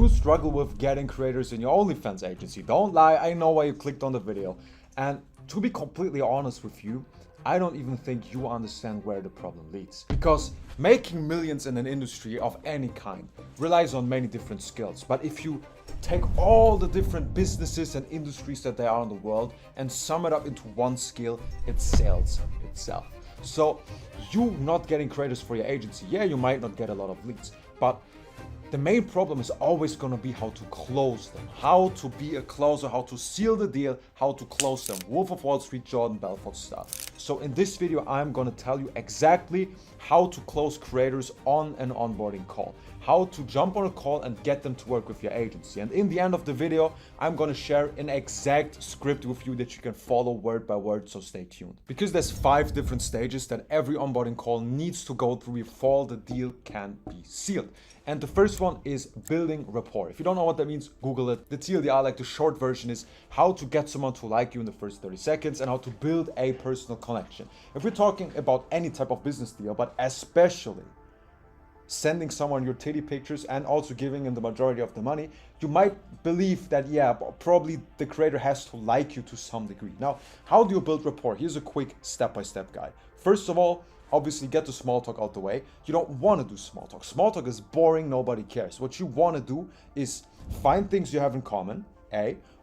you struggle with getting creators in your OnlyFans agency, don't lie, I know why you clicked on the video. And to be completely honest with you, I don't even think you understand where the problem leads. Because making millions in an industry of any kind relies on many different skills. But if you take all the different businesses and industries that there are in the world and sum it up into one skill, it's sales itself. So you not getting creators for your agency, yeah, you might not get a lot of leads, but the main problem is always going to be how to close them, how to be a closer, how to seal the deal, how to close them. Wolf of Wall Street, Jordan Belfort style. So in this video, I'm going to tell you exactly how to close creators on an onboarding call, how to jump on a call and get them to work with your agency. And in the end of the video, I'm going to share an exact script with you that you can follow word by word, so stay tuned. Because there's 5 different stages that every onboarding call needs to go through before the deal can be sealed. And the first one is building rapport. If you don't know what that means, Google it. The TLDR, like the short version, is how to get someone to like you in the first 30 seconds and how to build a personal connection. If we're talking about any type of business deal, but especially sending someone your titty pictures and also giving them the majority of the money, you might believe that, yeah, probably the creator has to like you to some degree. Now, how do you build rapport? Here's a quick step-by-step guide. First of all, obviously get the small talk out the way. You don't want to do small talk. Small talk is boring, nobody cares. What you want to do is find things you have in common.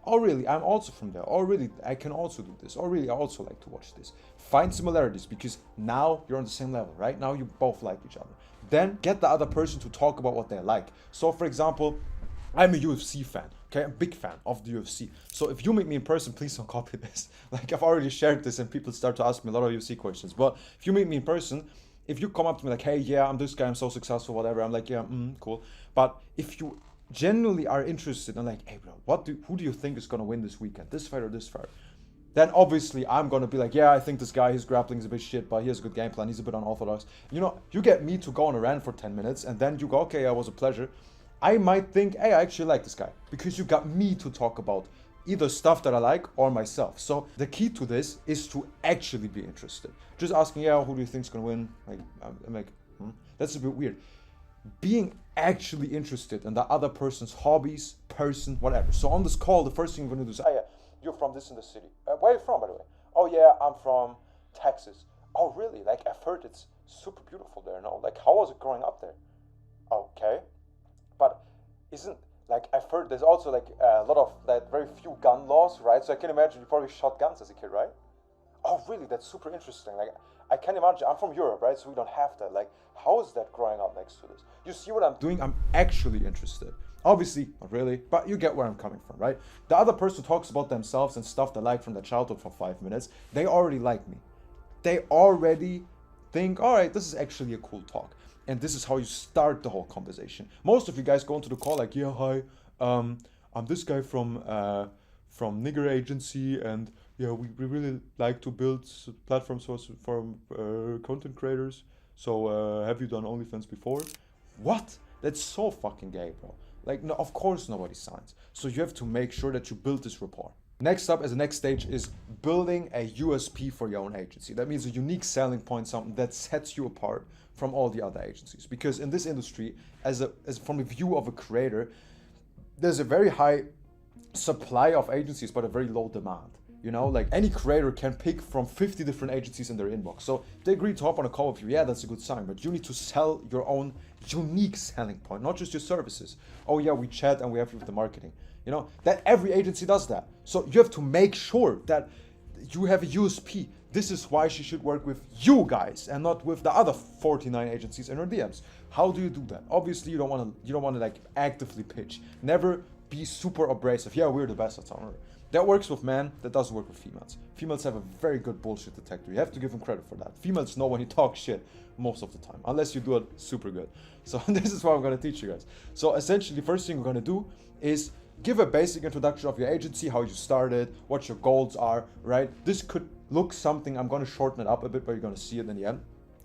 Oh really, I'm also from there. Oh really, I can also do this. Oh really, I also like to watch this. Find similarities because now you're on the same level, right? Now you both like each other. Then get the other person to talk about what they like. So for example, I'm a UFC fan, okay? I'm a big fan of the UFC. So if you meet me in person, please don't copy this. Like I've already shared this and people start to ask me a lot of UFC questions. But if you meet me in person, if you come up to me like, hey, yeah, I'm this guy, I'm so successful, whatever. I'm like, yeah, cool. But if you genuinely are interested and like, hey, bro, who do you think is going to win this weekend? This fight or this fight? Then obviously I'm going to be like, yeah, I think this guy, his grappling is a bit shit, but he has a good game plan. He's a bit unorthodox. You know, you get me to go on a rant for 10 minutes and then you go, okay, it was a pleasure. I might think, hey, I actually like this guy because you got me to talk about either stuff that I like or myself. So the key to this is to actually be interested. Just asking, yeah, who do you think is going to win? Like, I'm like, that's a bit weird. Being actually interested in the other person's hobbies, person, whatever. So on this call, the first thing you're going to do is, oh yeah, you're from this in the city. Where are you from, by the way? Oh yeah, I'm from Texas. Oh really? Like I've heard it's super beautiful there, no? Like how was it growing up there? Okay. But isn't, like, I've heard there's also like a lot of that very few gun laws, right? So I can imagine you probably shot guns as a kid, right? Oh, really? That's super interesting. Like, I can imagine, I'm from Europe, right? So we don't have that. Like, how is that growing up next to this? You see what I'm doing? I'm actually interested. Obviously, not really, but you get where I'm coming from, right? The other person talks about themselves and stuff they like from their childhood for 5 minutes. They already like me. They already think, all right, this is actually a cool talk. And this is how you start the whole conversation. Most of you guys go into the call like, yeah, hi, I'm this guy from Nigger Agency, and yeah, we really like to build platforms for content creators. So have you done OnlyFans before? What? That's so fucking gay, bro. Like, no, of course nobody signs. So you have to make sure that you build this rapport. Next up, as the next stage, is building a USP for your own agency. That means a unique selling point, something that sets you apart from all the other agencies. Because in this industry, as from a view of a creator, there's a very high supply of agencies, but a very low demand. You know, like any creator can pick from 50 different agencies in their inbox. So they agree to hop on a call with you. Yeah, that's a good sign, but you need to sell your own unique selling point, not just your services. Oh yeah, we chat and we help you with the marketing. You know, that every agency does that. So you have to make sure that you have a USP. This is why she should work with you guys and not with the other 49 agencies in her DMs. How do you do that? Obviously, you don't want to like actively pitch. Never be super abrasive. Yeah, we're the best at something. That works with men, that doesn't work with females. Females have a very good bullshit detector. You have to give them credit for that. Females know when you talk shit most of the time, unless you do it super good. So this is what I'm going to teach you guys. So essentially, the first thing we're going to do is give a basic introduction of your agency, how you started, what your goals are, right? This could look something, I'm going to shorten it up a bit, but you're going to see it in the end.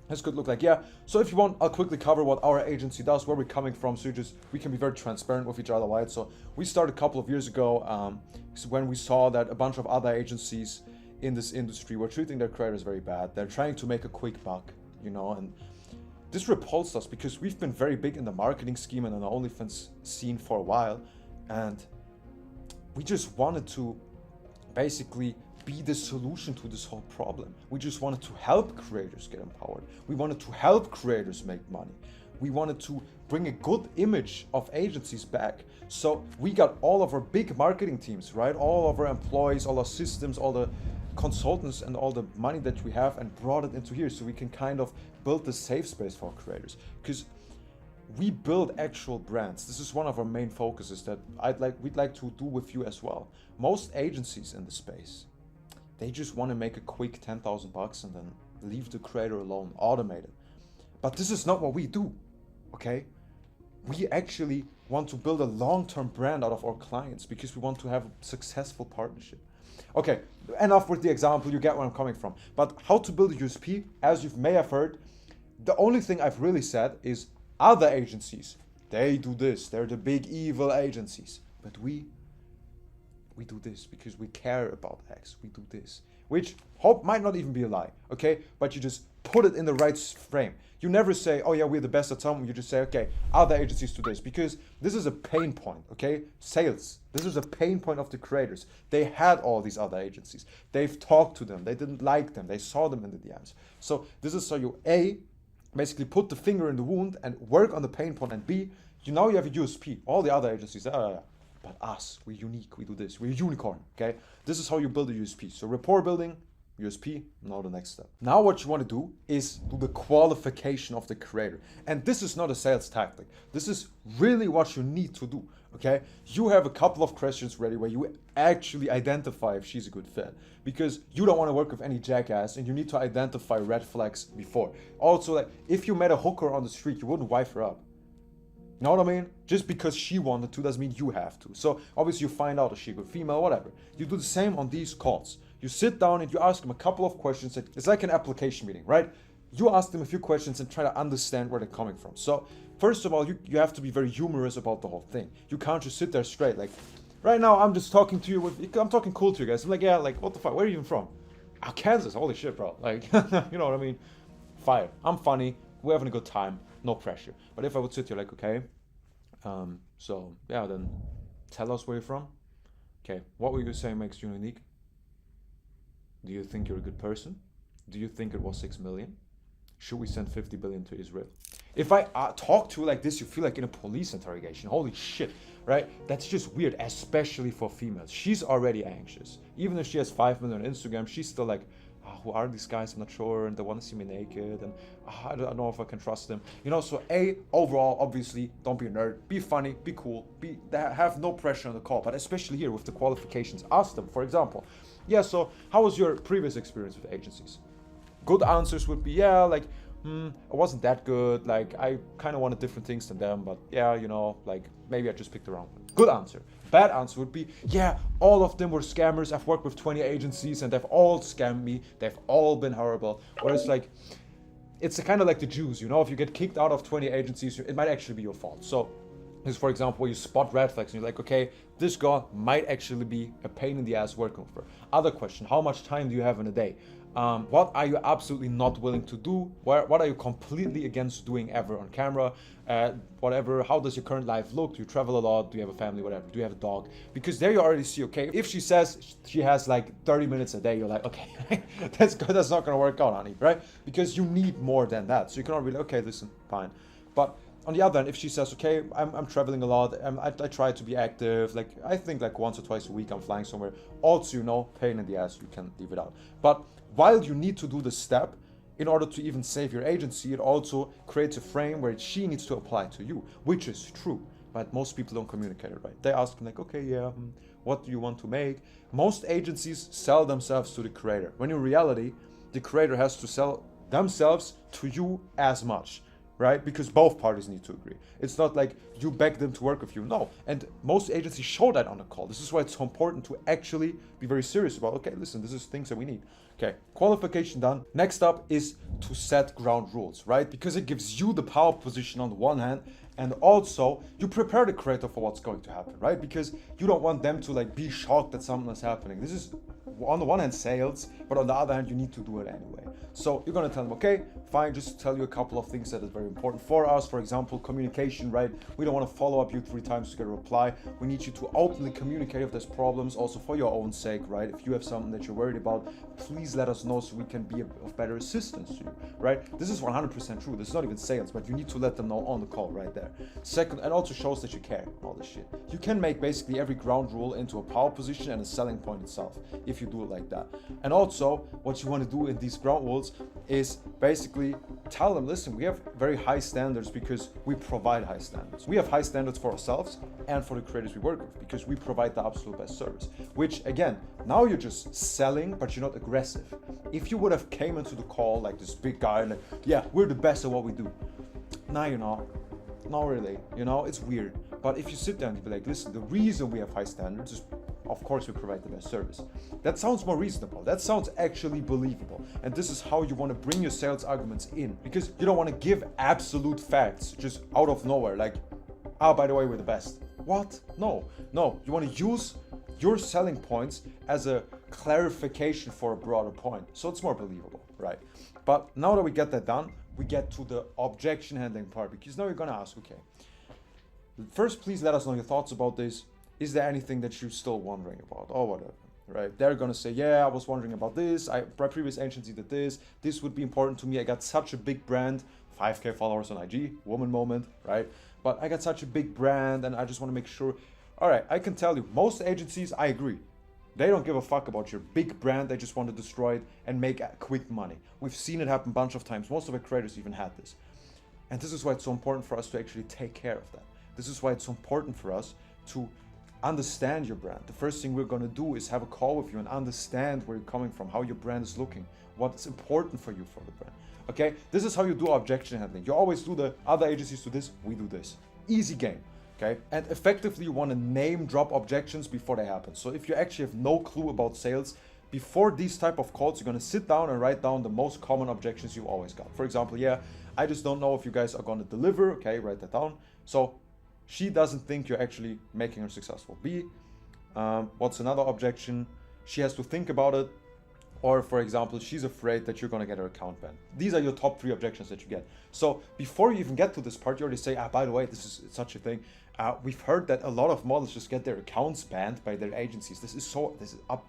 This could look like, yeah, so if you want, I'll quickly cover what our agency does, where we're coming from, so we can be very transparent with each other, right? So we started a couple of years ago when we saw that a bunch of other agencies in this industry were treating their creators very bad. They're trying to make a quick buck, you know, and this repulsed us because we've been very big in the marketing scheme and in the OnlyFans scene for a while, and we just wanted to basically be the solution to this whole problem. We just wanted to help creators get empowered. We wanted to help creators make money. We wanted to bring a good image of agencies back. So we got all of our big marketing teams, right? All of our employees, all our systems, all the consultants and all the money that we have, and brought it into here so we can kind of build the safe space for creators. Because we build actual brands. This is one of our main focuses that we'd like to do with you as well. Most agencies in the space, they just want to make a quick 10,000 bucks and then leave the creator alone, automate it. But this is not what we do, okay? We actually want to build a long-term brand out of our clients because we want to have a successful partnership. Okay, enough with the example, you get where I'm coming from. But how to build a USP, as you may have heard, the only thing I've really said is other agencies, they do this, they're the big evil agencies. But we do this because we care about X, we do this. Which hope might not even be a lie, okay? But you just put it in the right frame. You never say, oh yeah, we're the best at something. You just say, okay, other agencies do this, because this is a pain point, okay? Sales, this is a pain point of the creators. They had all these other agencies. They've talked to them. They didn't like them. They saw them in the DMs. So this is how you, A, basically put the finger in the wound and work on the pain point, and B, you have a USP. All the other agencies, but us, we're unique, we do this, we're a unicorn, okay? This is how you build a USP. So rapport building, USP, now the next step. Now what you want to do is do the qualification of the creator. And this is not a sales tactic. This is really what you need to do, okay? You have a couple of questions ready where you actually identify if she's a good fit, because you don't want to work with any jackass and you need to identify red flags before. Also, like, if you met a hooker on the street, you wouldn't wife her up. You know what I mean? Just because she wanted to doesn't mean you have to. So obviously you find out if she's a good female, whatever. You do the same on these calls. You sit down and you ask them a couple of questions. It's like an application meeting, right? You ask them a few questions and try to understand where they're coming from. So first of all, you have to be very humorous about the whole thing. You can't just sit there straight. Like, right now I'm just talking to you I'm talking cool to you guys. I'm like, yeah, like, what the fuck? Where are you even from? Oh, Kansas. Holy shit, bro. Like, you know what I mean? Fire. I'm funny. We're having a good time. No pressure. But if I would sit here like, okay, so yeah, then tell us where you're from. Okay, what were you saying makes you unique? Do you think you're a good person? Do you think it was 6 million? Should we send 50 billion to Israel? If I talk to you like this, you feel like in a police interrogation. Holy shit, right? That's just weird, especially for females. She's already anxious. Even if she has 5 million on Instagram, she's still like, oh, who are these guys? I'm not sure, and they want to see me naked, and I don't know if I can trust them. So overall, obviously, don't be a nerd. Be funny, be cool, have no pressure on the call, but especially here with the qualifications. Ask them, for example, yeah, so how was your previous experience with agencies? Good answers would be, yeah, like, it wasn't that good, like, I kind of wanted different things than them, but yeah, like, maybe I just picked the wrong one. Good answer. Bad answer would be, yeah, all of them were scammers. I've worked with 20 agencies and they've all scammed me. They've all been horrible. Whereas, like, it's kind of like the Jews, if you get kicked out of 20 agencies, it might actually be your fault. So this is, for example, where you spot red flags and you're like, okay, this girl might actually be a pain in the ass working with her. Other question, how much time do you have in a day? What are you absolutely not willing to do? What are you completely against doing ever on camera? Whatever, how does your current life look? Do you travel a lot? Do you have a family? Whatever. Do you have a dog? Because there you already see, okay, if she says she has like 30 minutes a day, you're like, okay, that's good. That's not going to work out, honey, right? Because you need more than that. So you cannot really, okay, listen, fine. But on the other hand, if she says, okay, I'm traveling a lot, I try to be active, like, I think like once or twice a week I'm flying somewhere, also, pain in the ass, you can leave it out. But while you need to do the step, in order to even save your agency, it also creates a frame where she needs to apply to you, which is true, but most people don't communicate it right. They ask them like, okay, yeah, what do you want to make? Most agencies sell themselves to the creator, when in reality, the creator has to sell themselves to you as much, right? Because both parties need to agree. It's not like you beg them to work with you, no. And most agencies show that on the call. This is why it's so important to actually be very serious about, okay, listen, this is things that we need. Okay, qualification done. Next up is to set ground rules, right? Because it gives you the power position on the one hand, and also you prepare the creator for what's going to happen, right? Because you don't want them to like be shocked that something is happening. This is on the one hand sales, but on the other hand you need to do it anyway. So you're gonna tell them, okay, fine. Just to tell you a couple of things that is very important for us. For example, communication, right? We don't want to follow up you 3 times to get a reply. We need you to openly communicate if there's problems, also for your own sake, right? If you have something that you're worried about, please let us know so we can be of better assistance to you, right? This is 100% true. This is not even sales, but you need to let them know on the call right there. Second, it also shows that you care, all this shit. You can make basically every ground rule into a power position and a selling point itself if you do it like that. And also, what you want to do in these ground rules is basically tell them, listen, we have very high standards because we provide high standards. We have high standards for ourselves and for the creators we work with because we provide the absolute best service. Which again, now you're just selling, but you're not aggressive. If you would have came into the call like this big guy, like, yeah, we're the best at what we do. Now you're not. Not really, you know, it's weird. But if you sit down and be like, listen, the reason we have high standards is, of course, we provide the best service. That sounds more reasonable. That sounds actually believable. And this is how you want to bring your sales arguments in, because you don't want to give absolute facts just out of nowhere. Like, by the way, we're the best. What? No. You want to use your selling points as a clarification for a broader point. So it's more believable, right? But now that we get that done, we get to the objection handling part, because now you're going to ask, okay, first, please let us know your thoughts about this. Is there anything that you're still wondering about or whatever, right? They're going to say, yeah, I was wondering about this. My previous agency did this. This would be important to me. I got such a big brand, 5K followers on IG, woman moment, right? But I got such a big brand and I just want to make sure. All right, I can tell you, most agencies, I agree. They don't give a fuck about your big brand. They just want to destroy it and make quick money. We've seen it happen a bunch of times. Most of our creators even had this. And this is why it's so important for us to actually take care of that. This is why it's so important for us to understand your brand. The first thing we're going to do is have a call with you and understand where you're coming from, how your brand is looking, what's important for you for the brand. Okay, this is how you do objection handling. You always do the other agencies do this, we do this. Easy game. Okay, and effectively you want to name drop objections before they happen. So if you actually have no clue about sales, before these type of calls, you're going to sit down and write down the most common objections you always got. For example, yeah, I just don't know if you guys are going to deliver. Okay, write that down. So she doesn't think you're actually making her successful. B, what's another objection? She has to think about it. Or for example, she's afraid that you're gonna get her account banned. These are your top 3 objections that you get. So before you even get to this part, you already say, by the way, this is such a thing. We've heard that a lot of models just get their accounts banned by their agencies. This is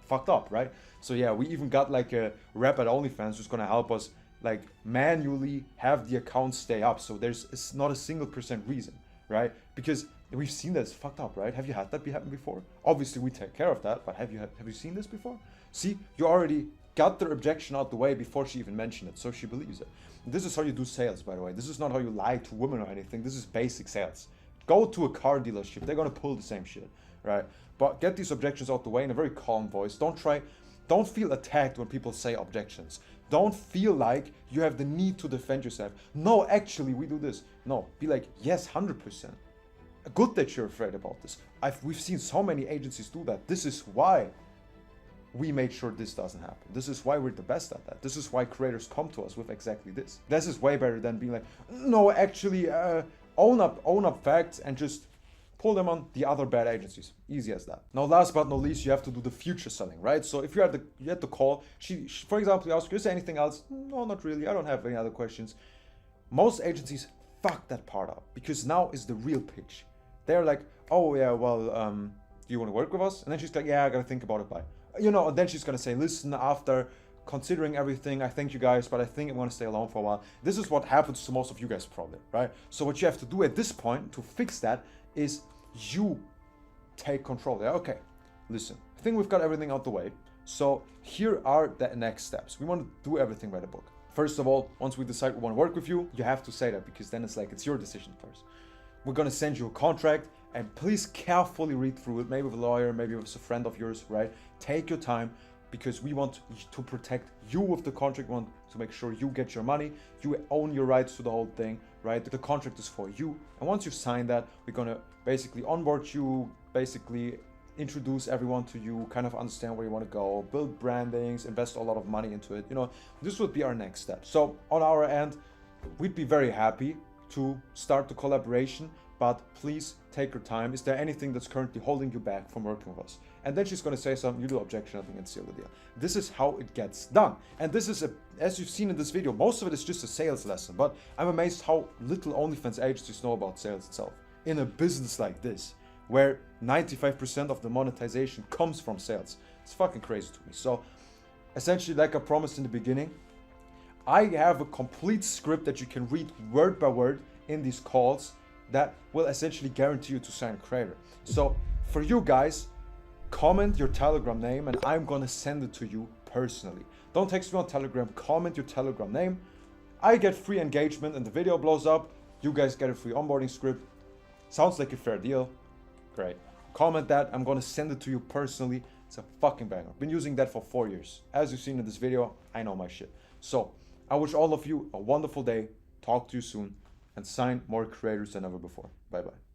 fucked up, right? So yeah, we even got like a rep at OnlyFans who's gonna help us like manually have the accounts stay up. So it's not a single % reason, right? Because we've seen that it's fucked up, right? Have you had that happen before? Obviously we take care of that, but have you seen this before? See, you already got their objection out the way before she even mentioned it, so she believes it. And this is how you do sales, by the way. This is not how you lie to women or anything. This is basic sales. Go to a car dealership. They're gonna pull the same shit, right? But get these objections out the way in a very calm voice. Don't feel attacked when people say objections. Don't feel like you have the need to defend yourself. No, actually, we do this. No, be like, yes, 100%. Good that you're afraid about this. We've seen so many agencies do that. This is why we made sure this doesn't happen. This is why we're the best at that. This is why creators come to us with exactly this. This is way better than being like, no, actually, own up facts and just pull them on the other bad agencies. Easy as that. Now, last but not least, you have to do the future selling, right? So if you're at the call, she for example, you ask, is there anything else? No, not really. I don't have any other questions. Most agencies fuck that part up because now is the real pitch. They're like, oh yeah, well, do you want to work with us? And then she's like, yeah, I gotta think about it. Bye. You know, and then she's gonna say, listen, after considering everything, I thank you guys, but I think I'm gonna stay alone for a while. This is what happens to most of you guys probably, right? So what you have to do at this point to fix that is you take control. Yeah, okay, listen, I think we've got everything out the way. So here are the next steps. We want to do everything by the book. First of all, once we decide we want to work with you, you have to say that because then it's like, it's your decision first. We're gonna send you a contract and please carefully read through it, maybe with a lawyer, maybe with a friend of yours, right? Take your time because we want to protect you with the contract. We want to make sure you get your money, you own your rights to the whole thing, right? The contract is for you. And once you've signed that, we're gonna basically onboard you, basically introduce everyone to you, kind of understand where you want to go, build brandings, invest a lot of money into it. You know, this would be our next step. So on our end, we'd be very happy to start the collaboration, but please take your time. Is there anything that's currently holding you back from working with us? And then she's going to say something, you do objection, nothing, and seal the deal. This is how it gets done. And this is, as you've seen in this video, most of it is just a sales lesson, but I'm amazed how little OnlyFans agencies know about sales itself. In a business like this, where 95% of the monetization comes from sales. It's fucking crazy to me. So essentially, like I promised in the beginning, I have a complete script that you can read word by word in these calls that will essentially guarantee you to sign a creator. So for you guys, comment your Telegram name and I'm gonna send it to you personally. Don't text me on Telegram, comment your Telegram name. I get free engagement and the video blows up. You guys get a free onboarding script. Sounds like a fair deal. Great. Comment that, I'm gonna send it to you personally. It's a fucking banger. Been using that for 4 years. As you've seen in this video, I know my shit. So I wish all of you a wonderful day. Talk to you soon and sign more creators than ever before. Bye bye.